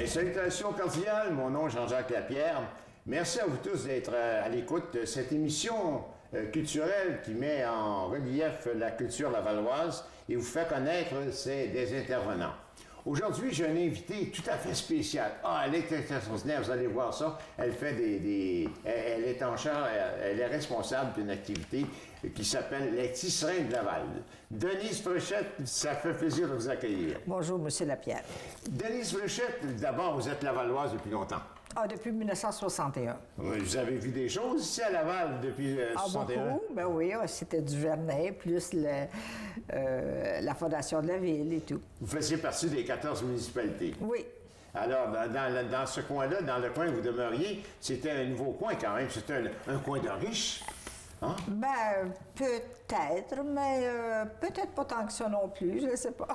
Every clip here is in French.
Mes salutations cordiales, mon nom est Jean-Jacques Lapierre. Merci à vous tous d'être à l'écoute de cette émission culturelle qui met en relief la culture lavalloise et vous fait connaître des intervenants. Aujourd'hui, j'ai un invité tout à fait spécial. Ah, elle est extraordinaire, vous allez voir ça. Elle fait elle est en charge, elle est responsable d'une activité qui s'appelle les tisserands de Laval. Denise Fréchette, ça fait plaisir de vous accueillir. Bonjour, M. Lapierre. Denise Fréchette, d'abord, vous êtes lavalloise depuis longtemps. Ah, depuis 1961. Vous avez vu des choses ici à Laval depuis 1961? Beaucoup? Ben oui, c'était du Vernet, plus la fondation de la ville et tout. Vous faisiez partie des 14 municipalités? Oui. Alors, dans ce coin-là, dans le coin où vous demeuriez, c'était un nouveau coin quand même, c'était un coin de riches. Hein? Ben, peut-être, mais peut-être pas tant que ça non plus, je ne sais pas.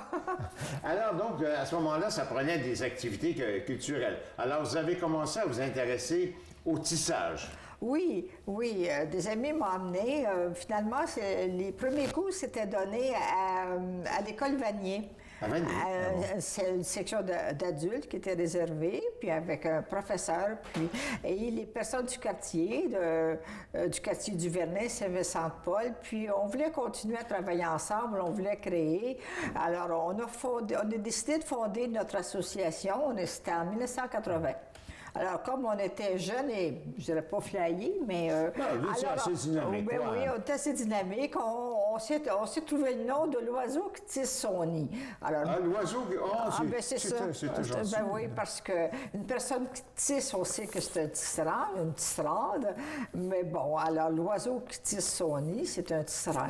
Alors, donc, à ce moment-là, ça prenait des activités culturelles. Alors, vous avez commencé à vous intéresser au tissage. Oui, des amis m'ont amené. Finalement, les premiers cours s'étaient donnés à l'école Vanier. C'est une section d'adultes qui était réservée, puis avec un professeur, et les personnes du quartier du Vernet, Saint-Vincent-de-Paul, puis on voulait continuer à travailler ensemble, on voulait créer. Alors, on a décidé de fonder notre association, c'était en 1980. Alors, comme on était jeunes et, je dirais pas flyés, mais... c'est assez dynamique. Oui, on était assez dynamique. On s'est trouvé le nom de l'oiseau qui tisse son nid. Alors, l'oiseau qui... c'est ça. C'est toujours oui, parce qu'une personne qui tisse, on sait que c'est un tisserand, une tisserande. Mais bon, alors, l'oiseau qui tisse son nid, c'est un tisserand.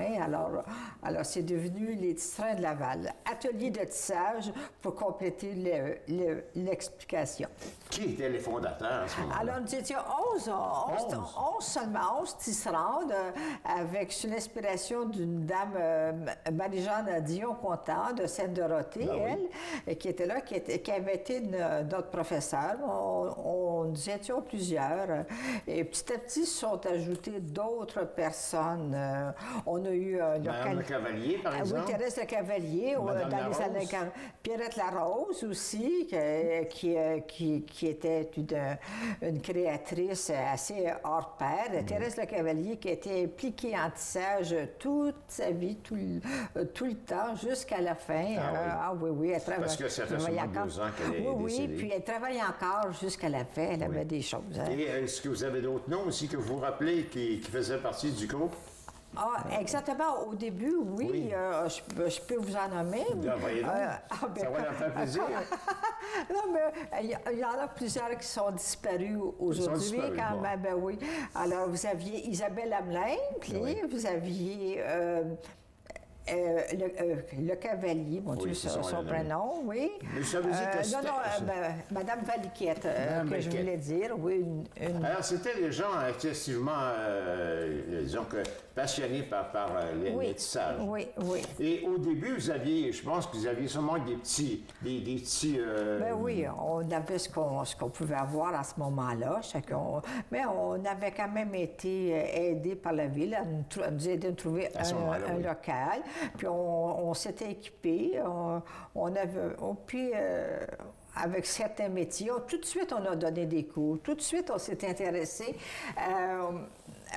Alors c'est devenu les tisserands de Laval. Atelier de tissage pour compléter l'explication. Qui étaient les fondateurs à ce moment-là? Alors, nous étions 11 tisserandes, avec sous l'inspiration d'une dame, Marie-Jeanne Dion-Contant, de Sainte-Dorothée, elle, qui était là, qui avait été notre professeure. Nous étions plusieurs. Et petit à petit, se sont ajoutées d'autres personnes. On a eu... Madame Le Cavalier, par exemple? Oui, Thérèse Le Cavalier, dans les années... Pierrette Larose aussi, qui était une créatrice assez hors pair. Thérèse Le Cavalier qui a été impliquée en tissage toute sa vie, tout le temps, jusqu'à la fin. Oui, elle travaille. Parce que ça fait seulement 2 ans qu'elle est décédée. Oui, puis elle travaille encore jusqu'à la fin. Elle avait des choses. Et est-ce que vous avez d'autres noms aussi que vous vous rappelez qui faisaient partie du groupe? Ah, exactement. Au début, oui. Je peux vous en nommer. Ça va leur faire plaisir. Non, mais il y en a plusieurs qui sont disparus aujourd'hui, quand même. Ben oui. Alors, vous aviez Isabelle Hamelin, puis vous aviez... le Cavalier, mon Dieu, son prénom, oui. Mais ça veut dire que Madame Valiquette, que je voulais dire, oui. Alors, c'était des gens excessivement, disons que, passionnés par les tissages. Oui. Et au début, je pense que vous aviez sûrement des petits... oui, on avait ce qu'on pouvait avoir à ce moment-là, chacun. Mais on avait quand même été aidés par la ville à nous aider à trouver un local. Puis on s'était équipés, avec certains métiers. Tout de suite, on a donné des cours. Tout de suite, on s'est intéressé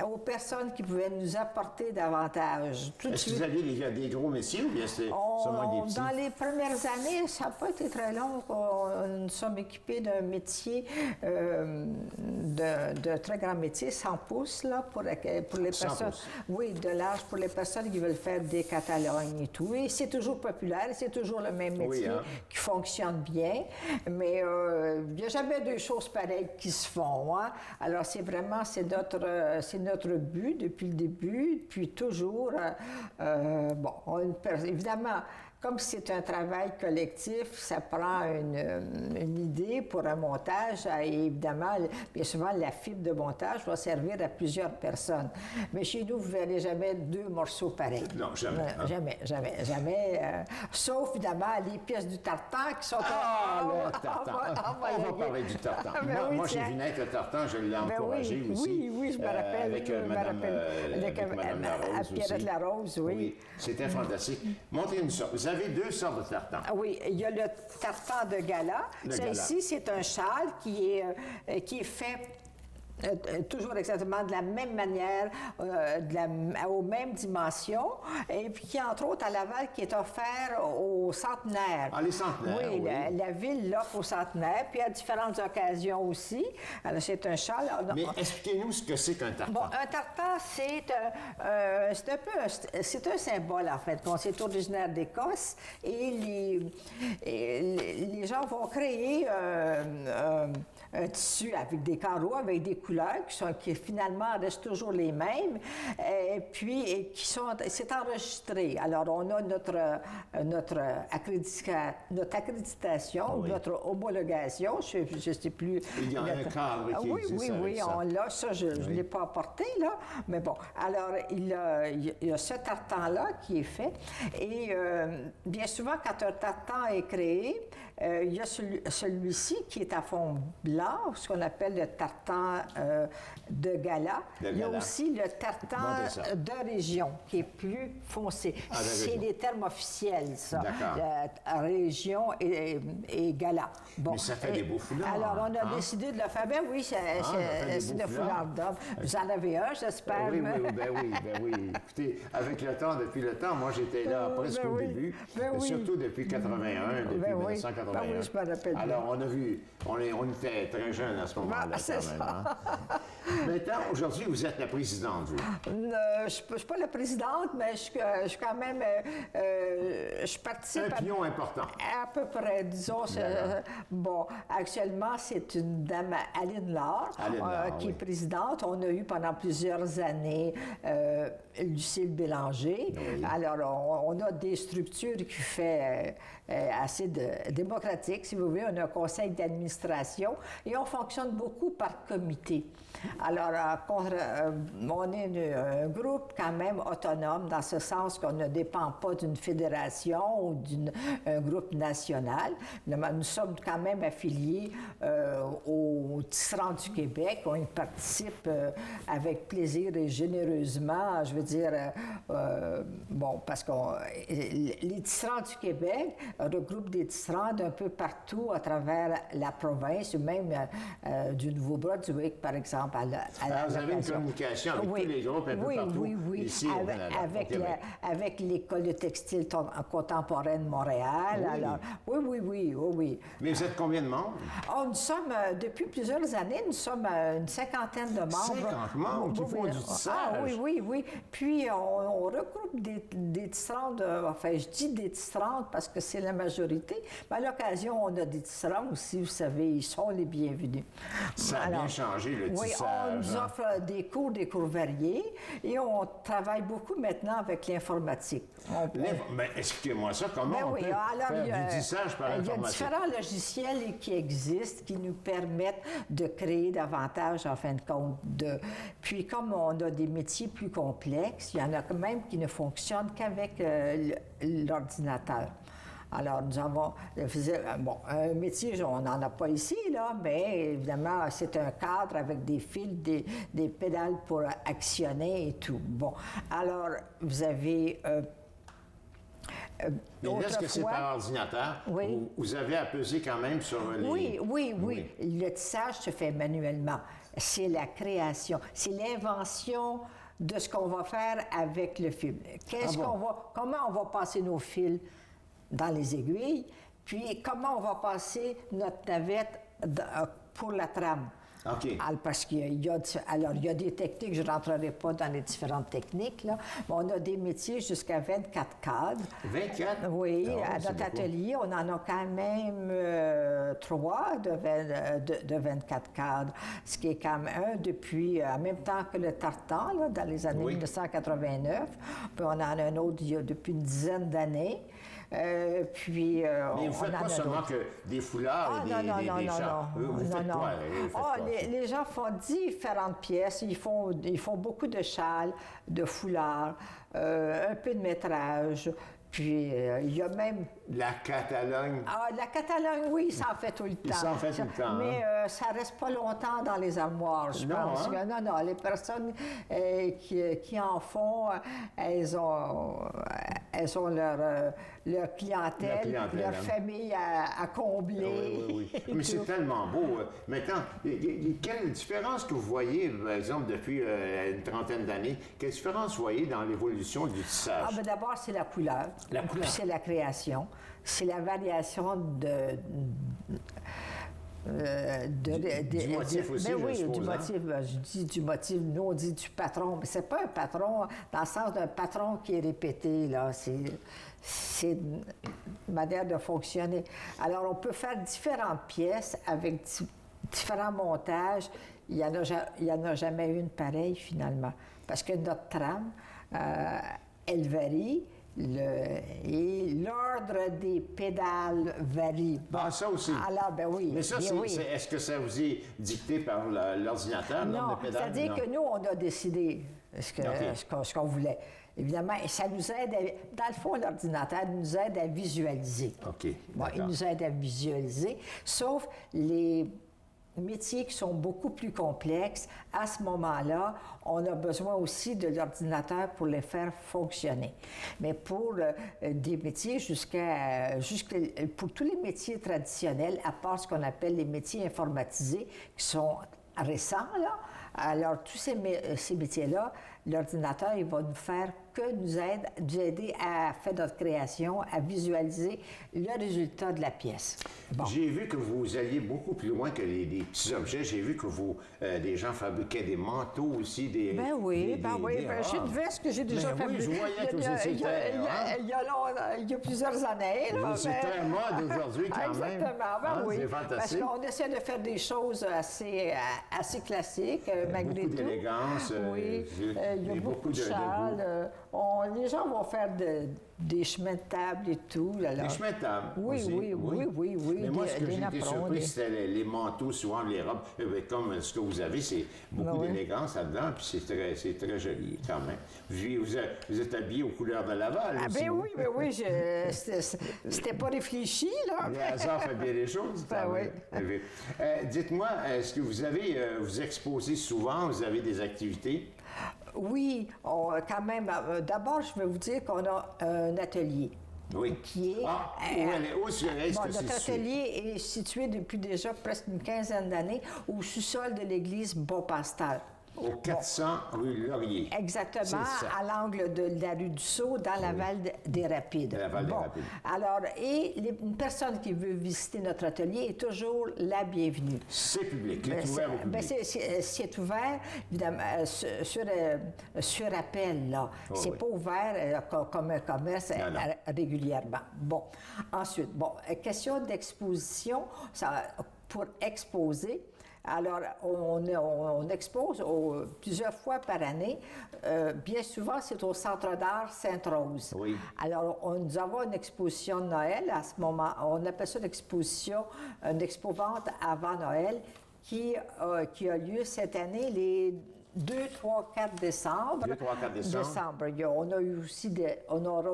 aux personnes qui pouvaient nous apporter davantage. Est-ce que vous aviez des gros métiers ou bien c'était seulement des petits? Dans les premières années, ça n'a pas été très long. Nous sommes équipés d'un métier, de très grand métier, 100 pouces, là, pour les personnes. Oui, de l'âge pour les personnes qui veulent faire des Catalognes et tout. Et c'est toujours populaire, c'est toujours le même métier qui fonctionne bien. Mais il n'y a jamais deux choses pareilles qui se font. Hein? Alors, c'est notre but depuis le début, puis toujours. Évidemment, comme c'est un travail collectif, ça prend une idée pour un montage. Et évidemment, bien souvent, la fibre de montage va servir à plusieurs personnes. Mais chez nous, vous ne verrez jamais 2 morceaux pareils. Non, jamais. Jamais. Sauf, évidemment, les pièces du tartan qui sont... le tartan. On va parler du tartan. Moi, j'ai vu naître le tartan, je l'ai encouragé aussi. Oui, je me rappelle. Avec Madame Larose. Pierrette Larose, oui. C'était fantastique. Montrez-nous ça. Vous vous avez deux sortes de tartans. Oui, il y a le tartan de gala. Ici, c'est un châle qui est fait toujours exactement de la même manière, aux mêmes dimensions, et puis qui, entre autres, à Laval, qui est offert aux centenaires. Ah, les centenaires, oui. La ville l'offre aux centenaires, puis à différentes occasions aussi. Alors, c'est un châle. Mais expliquez-nous ce que c'est qu'un tartan. Bon, un tartan, c'est un symbole, en fait. Bon, c'est originaire d'Écosse, et les gens vont créer un tissu avec des carreaux, avec des couleurs qui finalement restent toujours les mêmes, puis c'est enregistré. Alors, on a notre accréditation, notre homologation, je ne sais plus. Il y a un cadre qui existe. Oui, on l'a, ça, je ne l'ai pas apporté, là, mais bon. Alors, il y a ce tartan-là qui est fait, et bien souvent, quand un tartan est créé, il y a celui-ci qui est à fond blanc, ce qu'on appelle le tartan de gala. Il y a aussi le tartan de région, qui est plus foncé. C'est des termes officiels, ça. Région et gala. Bon. Mais ça fait des beaux foulards. Alors, on a décidé de le faire. Ben oui, c'est des foulards d'homme. Vous en avez un, j'espère. Oui. Écoutez, avec le temps, depuis le temps, moi, j'étais là presque au début, surtout depuis 81, depuis 1981. Ben oui, je me rappelle. Alors, on était très jeunes à ce moment-là, quand même. Hein? Maintenant, aujourd'hui, vous êtes la présidente, vous. Je ne suis pas la présidente, mais je suis quand même... je participe... Un pion important. À peu près, disons. Bon, actuellement, c'est une dame, Aline Laure, qui est présidente. On a eu pendant plusieurs années Lucille Bélanger. Oui. Alors, on a des structures qui sont assez démocratiques, si vous voulez. On a un conseil d'administration et on fonctionne beaucoup par comité. Alors, on est un groupe quand même autonome dans ce sens qu'on ne dépend pas d'une fédération ou d'un groupe national. Nous sommes quand même affiliés au Tisserand du Québec. On y participe avec plaisir et généreusement. Je veux dire, parce que les Tisserands du Québec regroupent des tisserands d'un peu partout à travers la province, ou même du Nouveau-Brunswick, par exemple. Vous avez une communication avec tous les groupes un peu partout ici au Canada. Avec l'École de textile contemporaine de Montréal. Oui. Alors, oui. Mais vous êtes combien de membres? Nous sommes, depuis plusieurs années, nous sommes une cinquantaine de membres. 50 membres qui font du tissage? Oui. Puis, on regroupe des tisserandes, je dis des tisserandes parce que c'est la majorité, mais à l'occasion, on a des tisserands aussi, vous savez, ils sont les bienvenus. Ça a bien changé, le tissage. Oui, on nous offre des cours variés, et on travaille beaucoup maintenant avec l'informatique. Mais expliquez-moi ça, comment on peut faire du tissage par informatique? Il y a différents logiciels qui existent, qui nous permettent de créer davantage, en fin de compte. Puis, comme on a des métiers plus complexes, il y en a quand même qui ne fonctionnent qu'avec l'ordinateur. Alors, nous avons... un métier, on n'en a pas ici, là, mais évidemment, c'est un cadre avec des fils, des pédales pour actionner et tout. Bon, alors, vous avez... mais est-ce que c'est par ordinateur? Oui. Vous avez à peser quand même sur les... Oui. Le tissage se fait manuellement. C'est la création. C'est l'invention de ce qu'on va faire avec le fil. Comment on va passer nos fils dans les aiguilles, puis comment on va passer notre navette pour la trame. OK. Parce qu'il y a des techniques, je ne rentrerai pas dans les différentes techniques, là, mais on a des métiers jusqu'à 24 cadres. 24? Oui, à notre atelier, on en a quand même 3 de 24 cadres, ce qui est quand même un depuis, en même temps que le tartan, là, dans les années 1989, puis on en a un autre depuis une dizaine d'années. Mais vous ne faites pas seulement que des foulards et des chats. Vous faites quoi? Les gens font différentes pièces. Ils font beaucoup de châles, de foulards, un peu de métrage. Puis, il y a même... La Catalogne. La Catalogne, oui, ça en fait tout le temps. Ça en fait tout le temps. Mais ça ne reste pas longtemps dans les armoires, je pense. Hein? Non, les personnes qui en font, elles elles ont leur clientèle, leur famille à combler. Oui. Mais c'est tellement beau. Maintenant, quelle différence que vous voyez, par exemple, depuis une trentaine d'années, quelle différence vous voyez dans l'évolution du tissage? D'abord, c'est la couleur. La couleur. C'est la création. C'est la variation du motif aussi, oui, je suppose, du motif. Je dis du motif, nous on dit du patron, mais c'est pas un patron dans le sens d'un patron qui est répété, là. C'est une manière de fonctionner. Alors, on peut faire différentes pièces avec différents montages. Il n'y en a jamais une pareille, finalement. Parce que notre trame, elle varie. Et l'ordre des pédales varie. Ah, ça aussi. Alors, ben oui. Mais ça, est-ce que ça vous est dicté par l'ordinateur, l'ordre des pédales? C'est-à-dire que nous, on a décidé ce qu'on voulait. Évidemment, ça nous aide, dans le fond, l'ordinateur nous aide à visualiser. OK. Bon, il nous aide à visualiser, sauf les métiers qui sont beaucoup plus complexes. À ce moment-là, on a besoin aussi de l'ordinateur pour les faire fonctionner. Mais pour des métiers pour tous les métiers traditionnels, à part ce qu'on appelle les métiers informatisés, qui sont récents, là, alors tous ces métiers-là, l'ordinateur, il va nous faire que nous aider à faire notre création, à visualiser le résultat de la pièce. Bon. J'ai vu que vous alliez beaucoup plus loin que les petits objets. J'ai vu que des gens fabriquaient des manteaux aussi, des... Ben oui. J'ai une veste que j'ai déjà fabriquée. Oui, je voyais que il y a plusieurs années. Là, c'est très mode aujourd'hui, quand même. Exactement, oui. C'est fantastique. Parce qu'on essaie de faire des choses assez classiques, malgré tout. Beaucoup d'élégance. Oui, il y a beaucoup de châles. Les gens vont faire des chemins de table et tout. Des chemins de table? Oui. Mais moi, ce que j'ai été surpris, c'était les manteaux, souvent les robes. Comme ce que vous avez, c'est beaucoup d'élégance là-dedans, puis c'est très joli, quand même. Vous êtes habillé aux couleurs de Laval aussi. Oui. C'était pas réfléchi, là. Le hasard fait bien les choses. Oui. Dites-moi, est-ce que vous exposez souvent, vous avez des activités? Oui, quand même. D'abord, je vais vous dire qu'on a un atelier. Oui. Qui est. Notre atelier est situé depuis déjà presque une quinzaine d'années au sous-sol de l'église Beaupasteur. Au 400 rue Laurier. Exactement, à l'angle de la rue du Sceau, dans la Val des Rapides. La Val des Rapides. Alors, une personne qui veut visiter notre atelier est toujours la bienvenue. C'est public, c'est ouvert au public. C'est ouvert, évidemment, sur appel, là. C'est pas ouvert comme un commerce régulièrement. Bon. Ensuite, question d'exposition, pour exposer. Alors, on expose plusieurs fois par année. Bien souvent, c'est au Centre d'art Sainte-Rose. Oui. Alors, nous avons une exposition de Noël. À ce moment, on appelle ça une expo-vente avant Noël qui a lieu cette année les 2, 3, 4 décembre. 2, 3, 4 décembre. On aura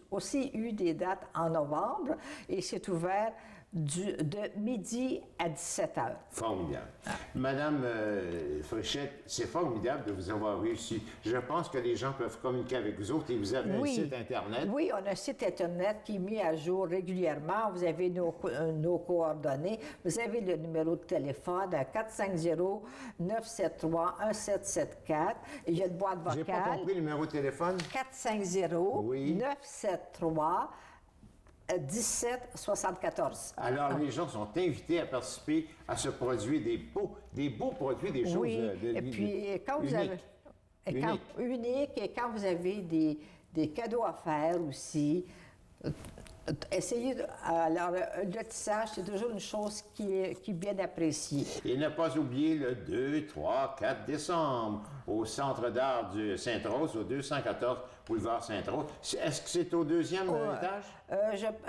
aussi eu des dates en novembre et c'est ouvert de midi à 17 heures. Formidable. Madame Fréchette, c'est formidable de vous avoir réussi. Je pense que les gens peuvent communiquer avec vous autres et vous avez un site Internet. Oui, on a un site Internet qui est mis à jour régulièrement. Vous avez nos coordonnées. Vous avez le numéro de téléphone à 450-973-1774. Il y a une boîte vocale. J'ai pas compris le numéro de téléphone. 450-973 1774. Alors, les gens sont invités à participer à ce produit, des beaux produits, des choses et puis, quand vous uniques. Et quand vous avez des cadeaux à faire aussi, essayez alors, le tissage, c'est toujours une chose qui est bien appréciée. Et ne pas oublier le 2, 3, 4 décembre au Centre d'art du Sainte-Rose, au 214 boulevard Sainte-Rose. Est-ce que c'est au deuxième étage?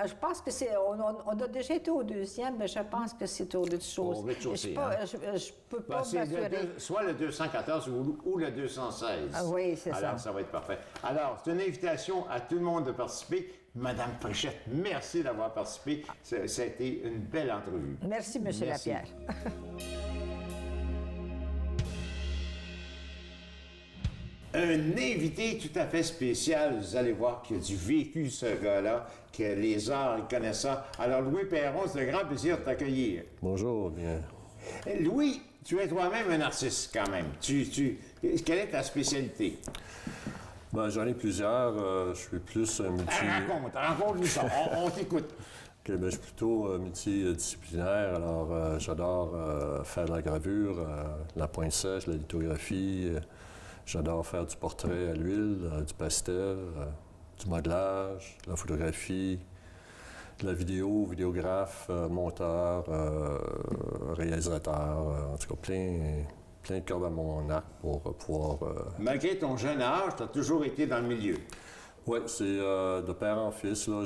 Je pense que c'est... On a déjà été au deuxième, mais je pense que c'est au rez-de-chaussée. Au rez-de-chaussée, Je ne peux pas m'assurer. Soit le 214 ou le 216. Oui, c'est ça. Alors, ça va être parfait. Alors, c'est une invitation à tout le monde de participer. Madame Fréchette, merci d'avoir participé. Ça a été une belle entrevue. Merci, M. Lapierre. un invité tout à fait spécial. Vous allez voir qu'il a du vécu, ce gars-là, que les arts, il connaît ça. Alors, Louis Perron, c'est un grand plaisir de t'accueillir. Bonjour, bien. Louis, tu es toi-même un artiste, quand même. Quelle est ta spécialité? Ben, j'en ai plusieurs. Je suis plus Raconte-nous ça. On t'écoute. Okay, ben, je suis plutôt multidisciplinaire. Alors, j'adore faire de la gravure, la pointe sèche, la lithographie. J'adore faire du portrait à l'huile, du pastel, du modelage, de la photographie, de la vidéo, vidéographe, monteur, réalisateur, en tout cas plein de cordes à mon arc pour pouvoir... Malgré ton jeune âge, tu as toujours été dans le milieu. Oui, c'est de père en fils. Là,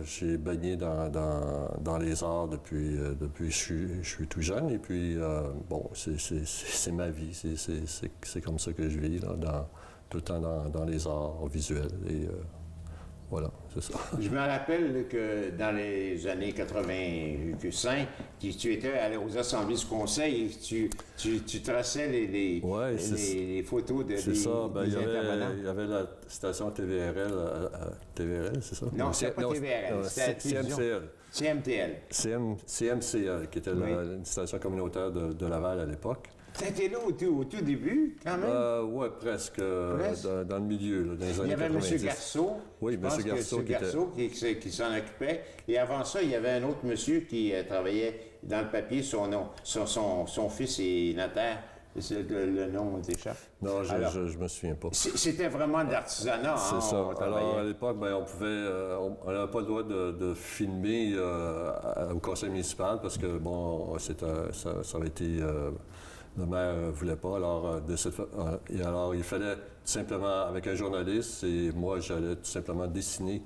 j'ai baigné dans les arts depuis que je suis tout jeune. Et puis, bon, c'est ma vie. C'est comme ça que je vis, là, tout le temps dans les arts visuels. Et voilà, c'est ça. Je me rappelle que dans les années 85, tu étais allé aux assemblées du conseil et tu traçais les photos des intervenants. Il y avait la station TVRL, TVRL, c'est ça? Non, c'était pas TVRL, c'était CMCL. CMTL. CMCL, qui était une station communautaire de Laval à l'époque. Tu étais là au tout début, quand même? Oui, presque. Dans le milieu, là, dans les années 90. Il y avait M. Garceau. Oui, M. Garceau qui s'en occupait. Et avant ça, il y avait un autre monsieur qui travaillait dans le papier. Son fils est notaire. Le nom t'échappe. Non, je me souviens pas. C'était vraiment de l'artisanat. C'est ça. Alors, à l'époque, on n'avait pas le droit de filmer au conseil municipal parce que, bon, ça aurait été... le maire ne voulait pas, alors il fallait tout simplement, avec un journaliste, et moi, j'allais tout simplement dessiner,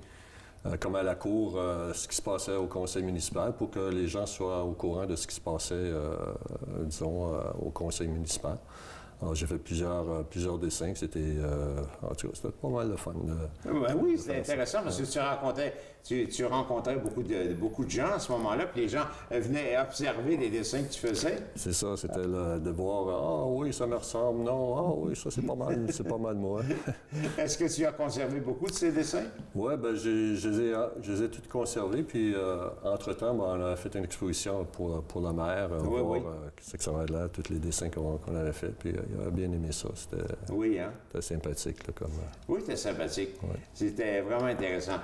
comme à la cour, ce qui se passait au conseil municipal pour que les gens soient au courant de ce qui se passait, disons, au conseil municipal. Alors, j'ai fait plusieurs dessins, en tout cas, c'était pas mal de fun. Oui, c'était intéressant parce que tu rencontrais beaucoup de gens à ce moment-là, puis les gens venaient observer les dessins que tu faisais. C'est ça, c'était de voir, ah oui, ça me ressemble, non, ah oui, ça c'est pas mal moi. Est-ce que tu as conservé beaucoup de ces dessins? Oui, bien, je les ai tous conservés, puis entre-temps, on a fait une exposition pour la maire, voir ce que ça avait l'air, tous les dessins qu'on avait faits, puis il a bien aimé ça. C'était sympathique. Là, comme, oui, c'était sympathique. Ouais. C'était vraiment intéressant.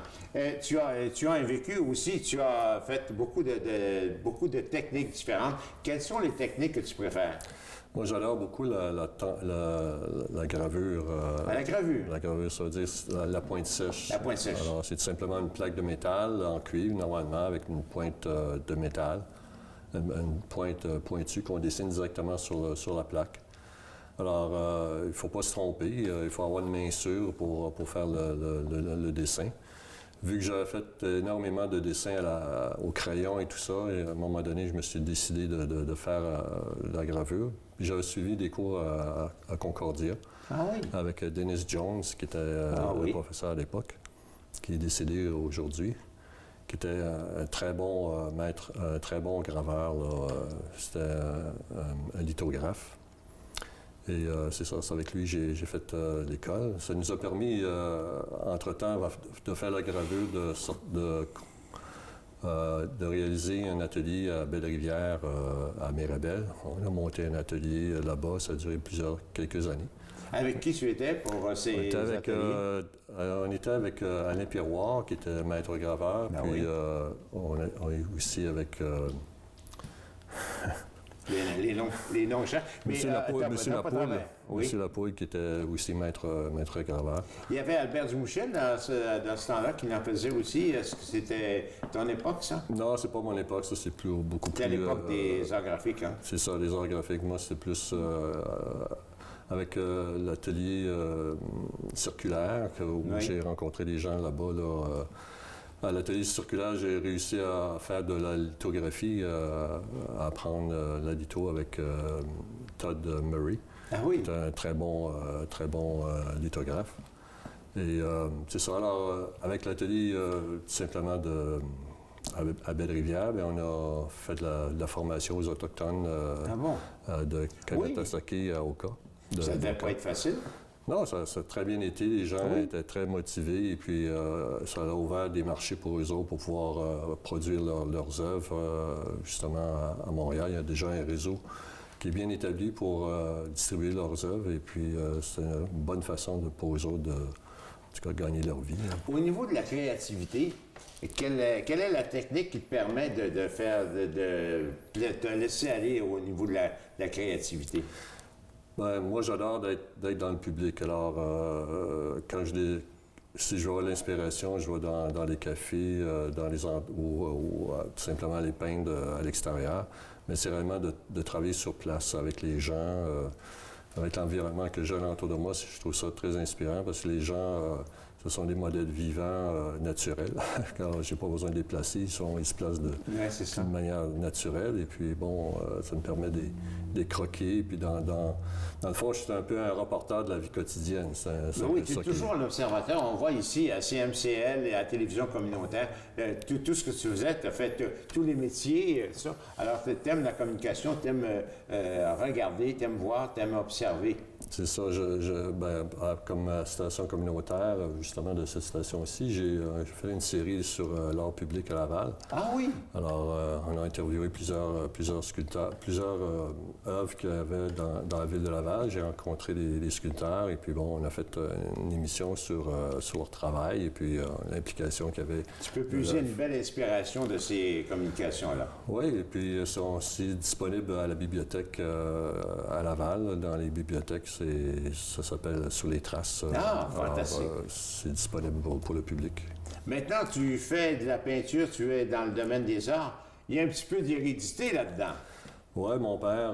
Tu as un vécu aussi, tu as fait beaucoup de techniques différentes. Quelles sont les techniques que tu préfères? Moi, j'adore beaucoup la gravure. La gravure? La gravure, ça veut dire la pointe sèche. La pointe sèche. Alors, c'est tout simplement une plaque de métal en cuivre, normalement, avec une pointe de métal. Une pointe pointue qu'on dessine directement sur la plaque. Alors, il ne faut pas se tromper. Il faut avoir une main sûre pour faire le dessin. Vu que j'avais fait énormément de dessins au crayon et tout ça, et à un moment donné, je me suis décidé de faire la gravure. Puis j'avais suivi des cours à Concordia avec Dennis Jones, qui était le professeur à l'époque, qui est décédé aujourd'hui, qui était un très bon maître, un très bon graveur. C'était un lithographe. Et c'est ça, c'est avec lui que j'ai fait l'école. Ça nous a permis, entre-temps, de faire la gravure, de réaliser un atelier à Belle-Rivière, à Mirabel. On a monté un atelier là-bas, ça a duré quelques années. Avec qui tu étais pour ces ateliers? On était avec Alain Piroir, qui était maître graveur, puis on est aussi avec... Les noms chers. Monsieur Lapouille, qui était aussi maître graveur. Il y avait Albert Dumouchel dans ce temps-là qui en faisait aussi. Est-ce que c'était ton époque, ça? Non, c'est pas mon époque, ça, c'est beaucoup plus... C'était à l'époque des arts graphiques, hein? C'est ça, les arts graphiques. Moi, c'est plus avec l'atelier circulaire où j'ai rencontré des gens là-bas, là, à l'atelier circulaire, j'ai réussi à faire de la lithographie, à apprendre la litho avec Todd Murray. Ah oui? C'est un très bon lithographe. Et c'est ça. Alors, avec l'atelier, tout simplement, à Belle-Rivière, on a fait de la formation aux Autochtones de Kanetasake à Oka. Ça ne devait pas être facile? Non, ça a très bien été. Les gens étaient très motivés et puis ça a ouvert des marchés pour eux autres pour pouvoir produire leurs œuvres. Justement, à Montréal, il y a déjà un réseau qui est bien établi pour distribuer leurs œuvres et puis c'est une bonne façon pour eux autres de, en tout cas, gagner leur vie. Au niveau de la créativité, quelle est la technique qui te permet de te laisser aller au niveau de la créativité? Ben, moi, j'adore d'être dans le public. Alors, si je vois l'inspiration, je vais dans les cafés, ou tout simplement les peindre à l'extérieur. Mais c'est vraiment de travailler sur place avec les gens, avec l'environnement que j'ai autour de moi. Je trouve ça très inspirant parce que les gens, ce sont des modèles vivants, naturels. Car j'ai pas besoin de les placer, ils se placent d'une manière naturelle. Et puis, bon, ça me permet de les croquer. Puis, dans le fond, je suis un peu un reporter de la vie quotidienne. Oui, tu es toujours un observateur. On voit ici à CMCL et à la télévision communautaire, tout ce que tu faisais, tu as fait tous les métiers, ça. Alors, tu aimes la communication, tu aimes regarder, tu aimes voir, tu aimes observer. C'est ça. Comme station communautaire, justement, de cette station-ci, j'ai fait une série sur l'art public à Laval. Ah oui? Alors, on a interviewé plusieurs sculpteurs, plusieurs œuvres qu'il y avait dans la ville de Laval. J'ai rencontré des sculpteurs et puis, bon, on a fait une émission sur leur travail et puis l'implication qu'il y avait. Tu peux puiser une belle inspiration de ces communications-là. Oui, et puis ils sont aussi disponibles à la bibliothèque à Laval, dans les bibliothèques. Ça s'appelle Sous les traces. Ah, fantastique. C'est disponible pour le public. Maintenant, tu fais de la peinture, tu es dans le domaine des arts. Il y a un petit peu d'hérédité là-dedans. Oui, mon père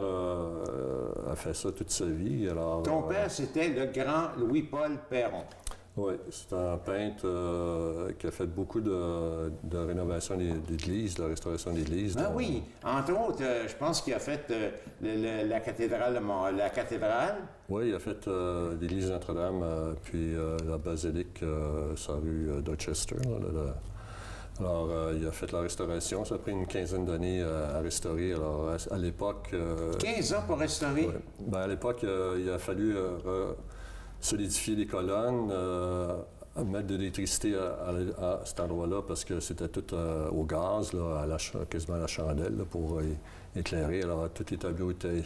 a fait ça toute sa vie. Alors, ton père, c'était le grand Louis-Paul Perron. Oui, c'est un peintre qui a fait beaucoup de rénovation d'églises, de restauration d'églises. Ah oui, entre autres, je pense qu'il a fait la cathédrale. Oui, il a fait l'église Notre-Dame, puis la basilique sur la rue Dorchester. Alors, il a fait la restauration. Ça a pris une quinzaine d'années à restaurer. Alors, à l'époque... 15 ans pour restaurer? Ouais. Ben, à l'époque, il a fallu solidifier les colonnes, mettre de l'électricité à cet endroit-là parce que c'était tout au gaz, là, quasiment à la chandelle là, pour éclairer. Alors, tous les tableaux étaient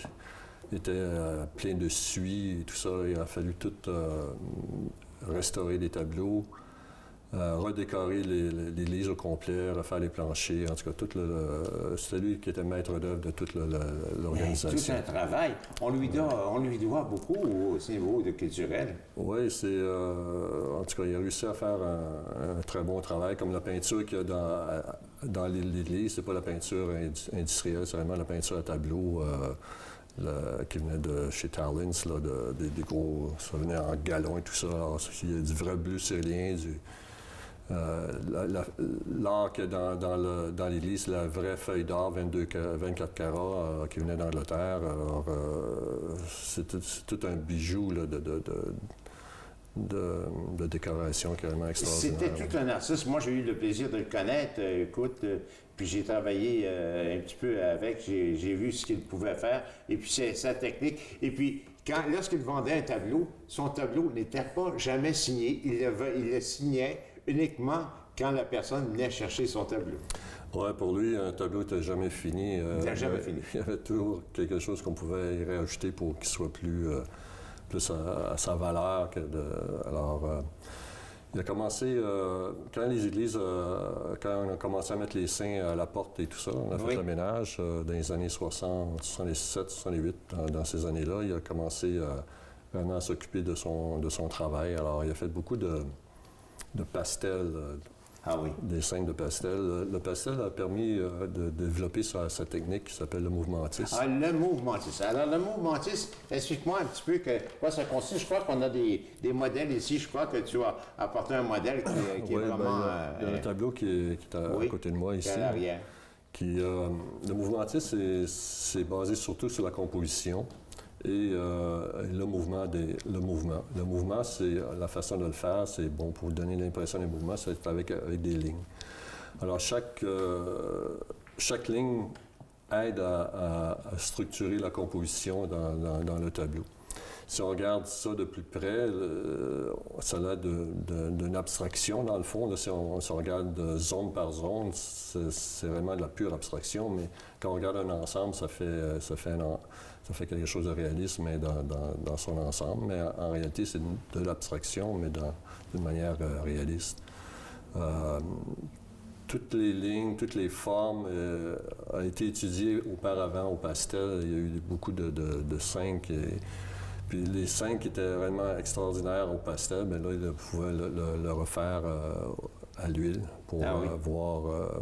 pleins de suie et tout ça. Il a fallu tout restaurer les tableaux. Redécorer l'église au complet, refaire les planchers, en tout cas, c'était lui qui était maître d'œuvre de toute l'organisation. Tout un travail. On lui doit beaucoup au niveau culturel. Oui, en tout cas, il a réussi à faire un très bon travail, comme la peinture qu'il y a dans l'église. C'est pas la peinture industrielle, c'est vraiment la peinture à tableau qui venait de chez Talens, des gros, ça venait en galon et tout ça. Alors, il y a du vrai bleu cyrillien, l'or qu'il y a dans l'église, la vraie feuille d'or 24 carats qui venait d'Angleterre. Alors, c'est tout un bijou là, de décoration carrément extraordinaire. C'était tout un artiste. Moi, j'ai eu le plaisir de le connaître. Écoute, puis j'ai travaillé un petit peu avec. J'ai vu ce qu'il pouvait faire. Et puis, c'est sa technique. Et puis, lorsqu'il vendait un tableau, son tableau n'était pas jamais signé. Il le signait uniquement quand la personne venait chercher son tableau. Oui, pour lui, un tableau n'était jamais fini. Il n'était jamais fini. Il y avait toujours quelque chose qu'on pouvait y rajouter pour qu'il soit plus à sa valeur. Alors, il a commencé, quand les églises, quand on a commencé à mettre les saints à la porte et tout ça, on a fait le ménage dans les années 60, 67, 68, dans ces années-là, il a commencé vraiment à s'occuper de son travail. Alors, il a fait beaucoup de pastels, des scènes de pastel. Le pastel a permis de développer sa technique qui s'appelle le mouvementisme. Ah, le mouvementisme. Alors, le mouvementisme, explique-moi un petit peu quoi ça consiste. Je crois qu'on a des modèles ici. Je crois que tu as apporté un modèle qui est vraiment... il y a un tableau qui est à côté de moi ici. À l'arrière. Le mouvementisme, c'est basé surtout sur la composition. Et le mouvement. Le mouvement, c'est la façon de le faire. C'est bon pour vous donner l'impression des mouvements, c'est avec des lignes. Alors chaque ligne aide à structurer la composition dans le tableau. si on regarde ça de plus près, ça a l'air d'une abstraction dans le fond. Là, si on regarde zone par zone, c'est vraiment de la pure abstraction, mais quand on regarde un ensemble, ça fait quelque chose de réaliste, mais dans son ensemble. Mais en réalité, c'est de l'abstraction, mais d'une manière réaliste. Toutes les lignes, toutes les formes ont été étudiées auparavant au pastel. Il y a eu beaucoup de 5. Puis les 5 étaient vraiment extraordinaires au pastel, mais là, ils pouvaient le refaire à l'huile pour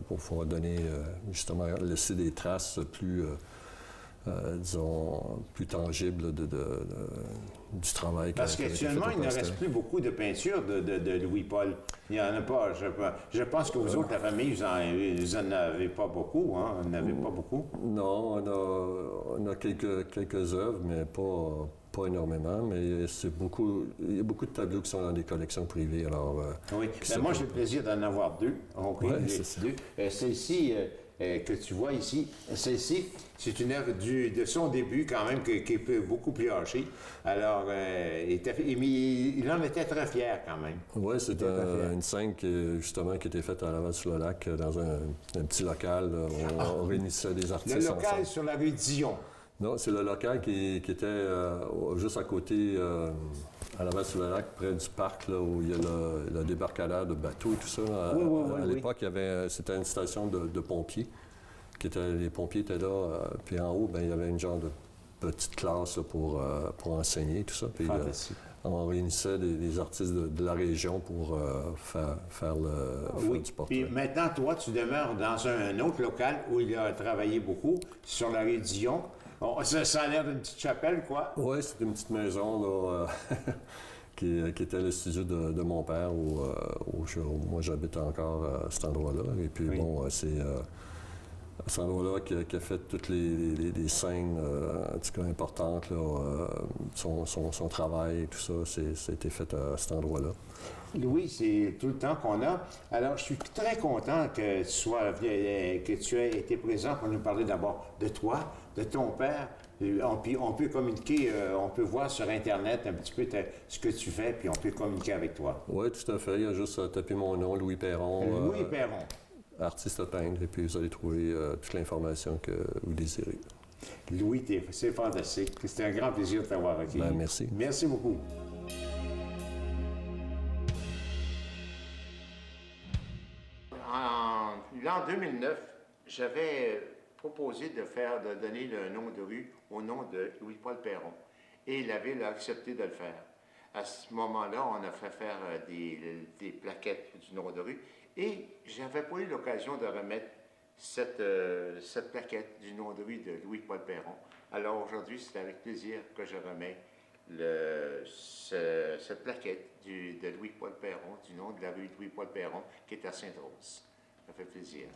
pour pouvoir donner, justement, laisser des traces plus, disons, plus tangibles du travail. Parce qu'actuellement, il ne reste plus beaucoup de peintures de Louis-Paul. Il n'y en a pas. Je pense que vous autres, la famille, vous n'en avez pas beaucoup, hein? Vous n'en avez pas beaucoup? Non, on a quelques œuvres, mais pas énormément, mais il y a beaucoup de tableaux qui sont dans des collections privées. Alors, oui, moi j'ai le plaisir d'en avoir 2. Celle-ci que tu vois ici, celle-ci, c'est une œuvre de son début quand même, qui est beaucoup plus hachée. Alors, il en était très fier quand même. Oui, c'est une scène justement qui était faite à Laval-sur-le-Lac, dans un petit local. On réunissait des artistes Le local ensemble. sur la rue Dion. Non, c'est le local qui était juste à côté, à Laval-sur-le-Lac, près du parc, là, où il y a le débarcadère de bateaux et tout ça. À l'époque, c'était une station de pompiers. Les pompiers étaient là, puis en haut, il y avait une genre de petite classe là, pour enseigner, tout ça. Puis, on réunissait des artistes de la région pour faire du portrait. Puis maintenant, toi, tu demeures dans un autre local où il a travaillé beaucoup, sur la rue Dion. Bon, ça a l'air d'une petite chapelle, quoi. Oui, c'est une petite maison là, qui était le studio de mon père, où moi j'habite encore à cet endroit-là. Et puis bon, c'est à cet endroit-là qui a fait toutes les scènes, en tout cas importantes, là, son travail et tout ça, ça a été fait à cet endroit-là. Louis, c'est tout le temps qu'on a. Alors, je suis très content que tu aies été présent pour nous parler d'abord de toi, de ton père. On peut communiquer, on peut voir sur Internet un petit peu ce que tu fais, puis on peut communiquer avec toi. Oui, tout à fait. Il y a juste à taper mon nom, Louis Perron. Louis Perron. Artiste peintre, et puis vous allez trouver toute l'information que vous désirez. Louis, c'est fantastique. C'était un grand plaisir de t'avoir accueilli. Merci. Merci beaucoup. En l'an 2009, j'avais proposé de donner le nom de rue au nom de Louis-Paul Perron. Et la ville a accepté de le faire. À ce moment-là, on a fait faire des plaquettes du nom de rue. Et j'avais pas eu l'occasion de remettre cette plaquette du nom de rue de Louis-Paul Perron. Alors aujourd'hui, c'est avec plaisir que je remets cette plaquette de Louis-Paul Perron, du nom de la rue Louis-Paul Perron, qui est à Sainte-Rose. Ça fait plaisir.